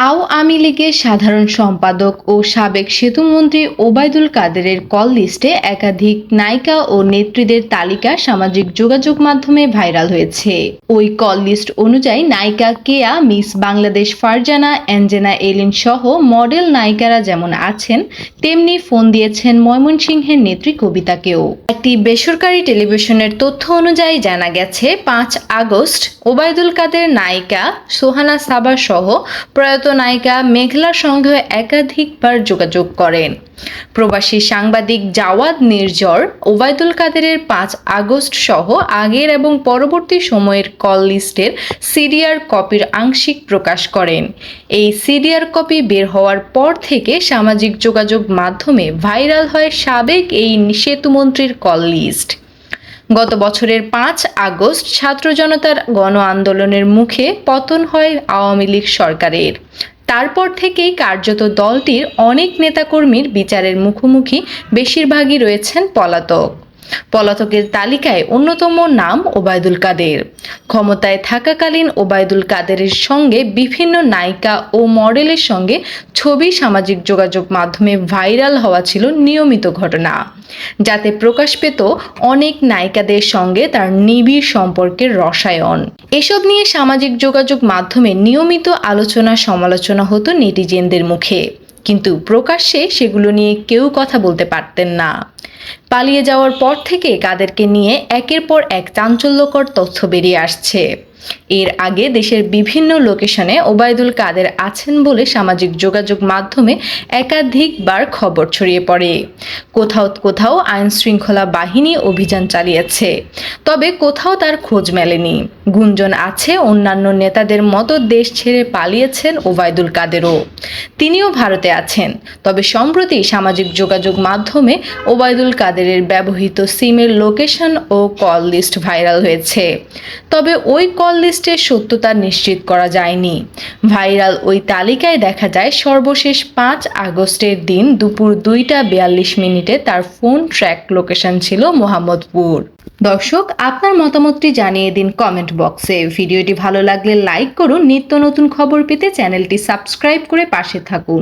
আওয়ামী লীগের সাধারণ সম্পাদক ও সাবেক সেতুমন্ত্রী ওবায়দুল কাদেরের কল লিস্টে একাধিক নায়িকা ও নেত্রীদের তালিকা সামাজিক যোগাযোগ মাধ্যমে ভাইরাল হয়েছে। ওই কল লিস্ট অনুযায়ী নায়িকা কেয়া, মিস বাংলাদেশ ফারজানা, অ্যাঞ্জেনা এলিন সহ মডেল নায়িকারা যেমন আছেন, তেমনি ফোন দিয়েছেন ময়মনসিংহের নেত্রী কবিতাকেও। একটি বেসরকারি টেলিভিশনের তথ্য অনুযায়ী জানা গেছে, 5 আগস্ট ওবায়দুল কাদের নায়িকা সোহানা সাবা সহ প্রয়াত নায়িকা মেঘলার সঙ্গে একাধিকবার যোগাযোগ করেন। প্রবাসী সাংবাদিক জাওয়াদ নির্ঝর ওবায়দুল কাদেরের 5 আগস্ট সহ আগের এবং পরবর্তী সময়ের কল লিস্টের সিডিআর কপির আংশিক প্রকাশ করেন। এই সিডিআর কপি বের হওয়ার পর থেকে সামাজিক যোগাযোগ মাধ্যমে ভাইরাল হয় সাবেক এই সেতুমন্ত্রীর কল লিস্ট। গত বছরের 5 আগস্ট ছাত্র জনতার গণ আন্দোলনের মুখে পতন হয় আওয়ামী লীগ সরকারের। তারপর থেকেই কার্যত দলটির অনেক নেতাকর্মীর বিচারের মুখোমুখি, বেশিরভাগই রয়েছেন পলাতক। পলাতকের তালিকায় অন্যতম নাম ওবায়দুল কাদের। ক্ষমতায় থাকাকালীন ওবায়দুল কাদেরের সঙ্গে বিভিন্ন নায়িকা ও মডেলের সঙ্গে ছবি সামাজিক যোগাযোগ মাধ্যমে ভাইরাল হওয়া ছিল নিয়মিত ঘটনা, যাতে প্রকাশ পেত অনেক নায়িকাদের সঙ্গে তার নিবিড় সম্পর্কের রসায়ন। এসব নিয়ে সামাজিক যোগাযোগ মাধ্যমে নিয়মিত আলোচনা সমালোচনা হতো নেটিজেনদের মুখে, কিন্তু প্রকাশ্যে সেগুলো নিয়ে কেউ কথা বলতে পারতেন না। পালিয়ে যাওয়ার পর থেকে কাদেরকে নিয়ে একের পর এক চাঞ্চল্যকর তথ্য বেরিয়ে আসছে। এর আগে দেশের বিভিন্ন লোকেশনে ওবায়দুল কাদের আছেন বলে সামাজিক যোগাযোগ মাধ্যমে একাধিকবার খবর ছড়িয়ে পড়ে। কোথাও কোথাও আইন শৃঙ্খলা বাহিনী অভিযান চালিয়েছে, তবে কোথাও তার খোঁজ মেলেনি। গুঞ্জন আছে অন্যান্য নেতাদের মতো দেশ ছেড়ে পালিয়েছেন ওবায়দুল কাদেরও। তিনিও ভারতে আছেন, তবে সম্প্রতি সামাজিক যোগাযোগ মাধ্যমে ওবায়দুল কাদেরের ব্যবহৃত সিমের লোকেশন ও কল লিস্ট ভাইরাল হয়েছে, তবে ওই কল লিস্টের সত্যতা নিশ্চিত করা যায়নি। ভাইরাল ওই তালিকায় দেখা যায় সর্বশেষ 5 আগস্টের দিন দুপুর 2টা 42 তার ফোন ট্র্যাক লোকেশন ছিল মোহাম্মদপুর। দর্শক, আপনার মতামতটি জানিয়ে দিন কমেন্ট বক্সে। ভিডিওটি ভালো লাগলে লাইক করুন। নিত্য নতুন খবর পেতে চ্যানেলটি সাবস্ক্রাইব করে পাশে থাকুন।